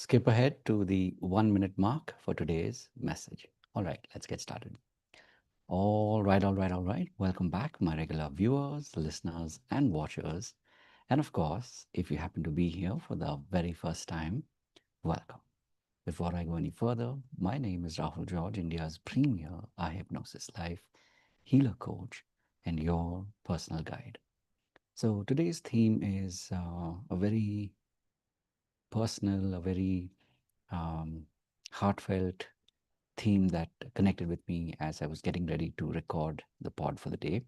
skip ahead to the 1 minute mark for today's message. All right, let's get started. All right. Welcome back, my regular viewers, listeners, and watchers. And of course, if you happen to be here for the very first time, welcome. Before I go any further, my name is Rahul George, India's premier eye hypnosis life healer coach and your personal guide. So today's theme is a very personal, a very um, heartfelt theme that connected with me as I was getting ready to record the pod for the day.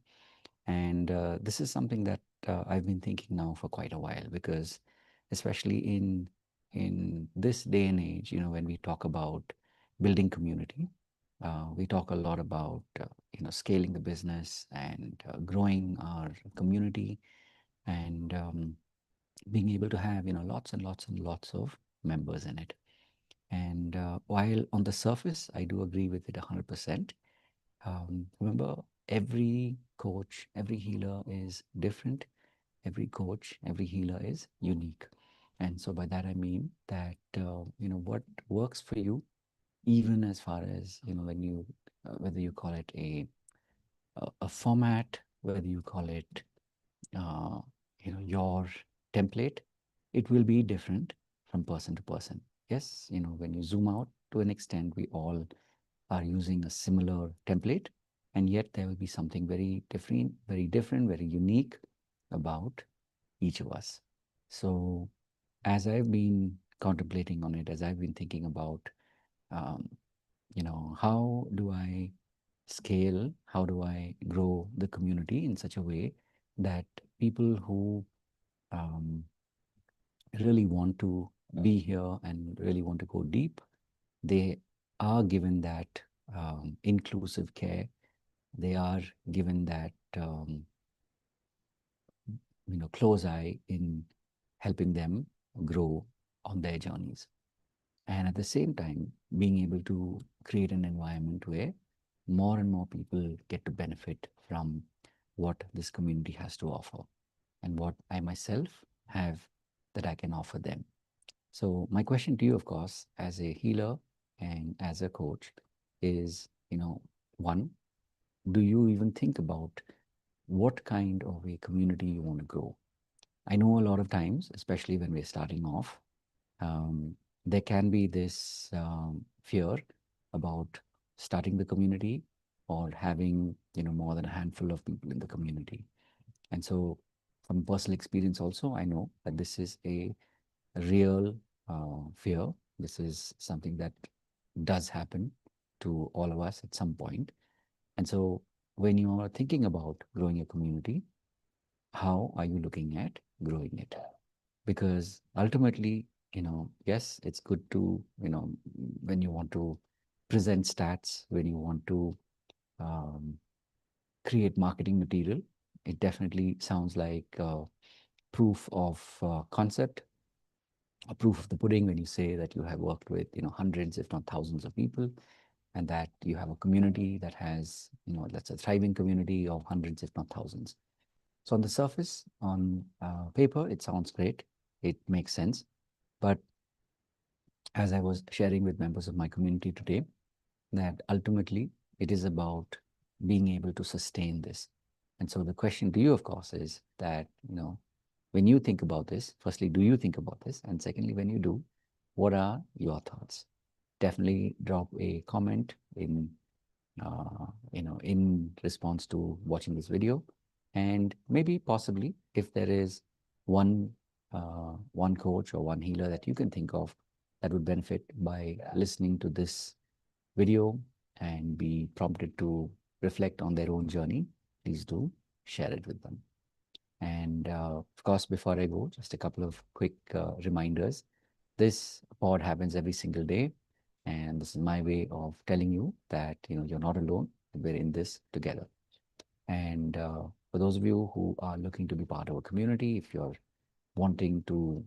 And this is something that I've been thinking now for quite a while because, especially in this day and age, when we talk about building community, we talk a lot about scaling the business and growing our community and being able to have lots and lots and lots of members in it. And while on the surface, I do agree with it 100%. Remember, every coach, every healer is different. Every coach, every healer is unique. And so by that I mean that what works for you, even as far as when you whether you call it a format, whether you call it uh, your template, it will be different from person to person. Yes, when you zoom out to an extent, we all are using a similar template, and yet there will be something very different, very unique about each of us. So as I've been contemplating on it, as I've been thinking about, um, how do I scale, how do I grow the community in such a way that people who um, really want to be here and really want to go deep, they are given that inclusive care. They are given that close eye in helping them grow on their journeys. And at the same time, being able to create an environment where more and more people get to benefit from what this community has to offer and what I myself have that I can offer them. So my question to you, of course, as a healer and as a coach is, one, do you even think about what kind of a community you want to grow? I know a lot of times, especially when we're starting off, um, there can be this fear about starting the community or having, more than a handful of people in the community. And so from personal experience also, I know that this is a real fear. This is something that does happen to all of us at some point. And so when you are thinking about growing a community, how are you looking at growing it? Because ultimately, yes, it's good to, when you want to present stats, when you want to um, create marketing material, it definitely sounds like proof of concept, a proof of the pudding when you say that you have worked with hundreds if not thousands of people, and that you have a community that has that's a thriving community of hundreds if not thousands. So on the surface, on paper, it sounds great, it makes sense. But as I was sharing with members of my community today, that ultimately it is about being able to sustain this. And so the question to you, of course, is that, when you think about this, firstly, do you think about this? And secondly, when you do, what are your thoughts? Definitely drop a comment in response to watching this video. And maybe possibly if there is one one coach or one healer that you can think of that would benefit by listening to this video and be prompted to reflect on their own journey, please do share it with them. And of course, before I go, just a couple of quick reminders. This pod happens every single day, and this is my way of telling you that you're not alone. We're in this together. And for those of you who are looking to be part of a community, if you're wanting to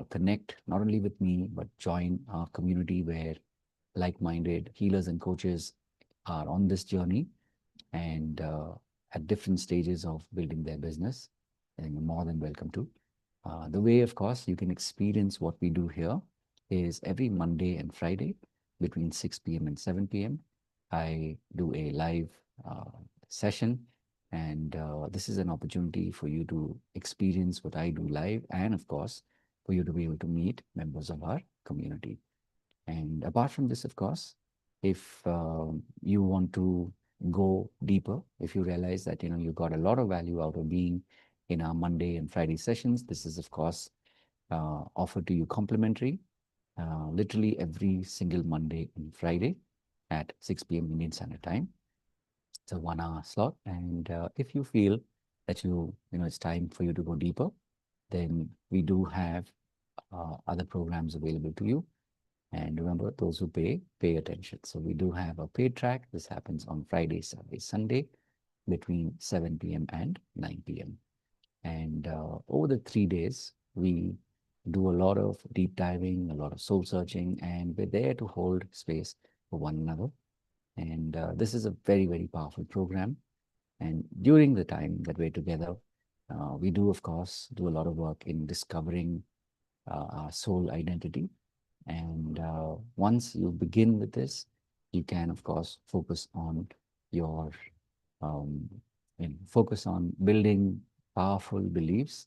connect not only with me but join our community where like-minded healers and coaches are on this journey and at different stages of building their business, and you're more than welcome to. The way, of course, you can experience what we do here is every Monday and Friday between 6 p.m. and 7 p.m. I do a live uh, session, and this is an opportunity for you to experience what I do live, and of course, for you to be able to meet members of our community. And apart from this, of course, if you want to go deeper, if you realize that you got a lot of value out of being in our Monday and Friday sessions, this is of course offered to you complimentary, literally every single Monday and Friday at 6 p.m. Indian Standard Time. It's a 1 hour slot, and if you feel that it's time for you to go deeper, then we do have other programs available to you. And remember, those who pay attention. So we do have a paid track. This happens on Friday, Saturday, Sunday between 7 p.m. and 9 p.m. And over the 3 days, we do a lot of deep diving, a lot of soul searching, and we're there to hold space for one another. And this is a very, very powerful program. And during the time that we're together, we do, of course, do a lot of work in discovering our soul identity. And once you begin with this, you can, of course, focus on your um, focus on building powerful beliefs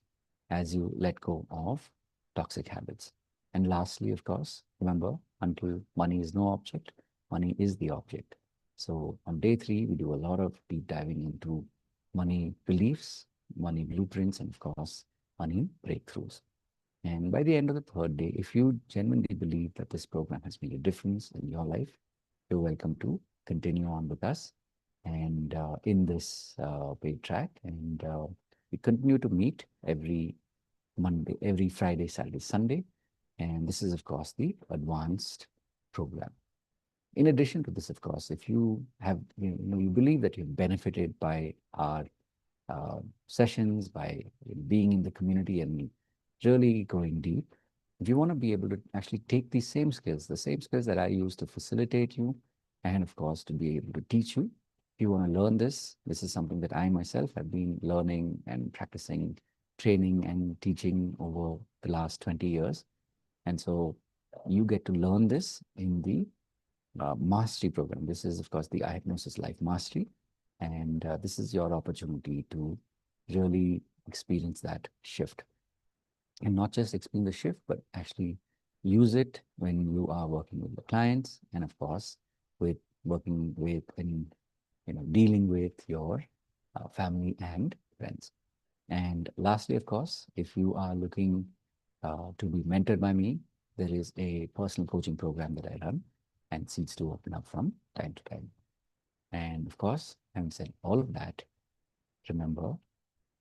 as you let go of toxic habits. And lastly, of course, remember, until money is no object, money is the object. So on day 3, we do a lot of deep diving into money beliefs, money blueprints, and of course, money breakthroughs. And by the end of the 3rd day, if you genuinely believe that this program has made a difference in your life, you're welcome to continue on with us and in this paid track. And we continue to meet every Monday, every Friday, Saturday, Sunday. And this is, of course, the advanced program. In addition to this, of course, if you have, you believe that you've benefited by our sessions, by being in the community and really going deep, if you want to be able to actually take these same skills, the same skills that I use to facilitate you, and of course, to be able to teach you, if you want to learn this, this is something that I myself have been learning and practicing, training and teaching over the last 20 years. And so you get to learn this in the mastery program. This is, of course, the iHypnosis Life Mastery. And this is your opportunity to really experience that shift. And not just experience the shift, but actually use it when you are working with the clients and, of course, with working with and dealing with your family and friends. And lastly, of course, if you are looking to be mentored by me, there is a personal coaching program that I run, and seats to open up from time to time. And of course, having said all of that, remember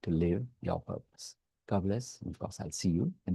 to live your purpose. God bless. And of course, I'll see you in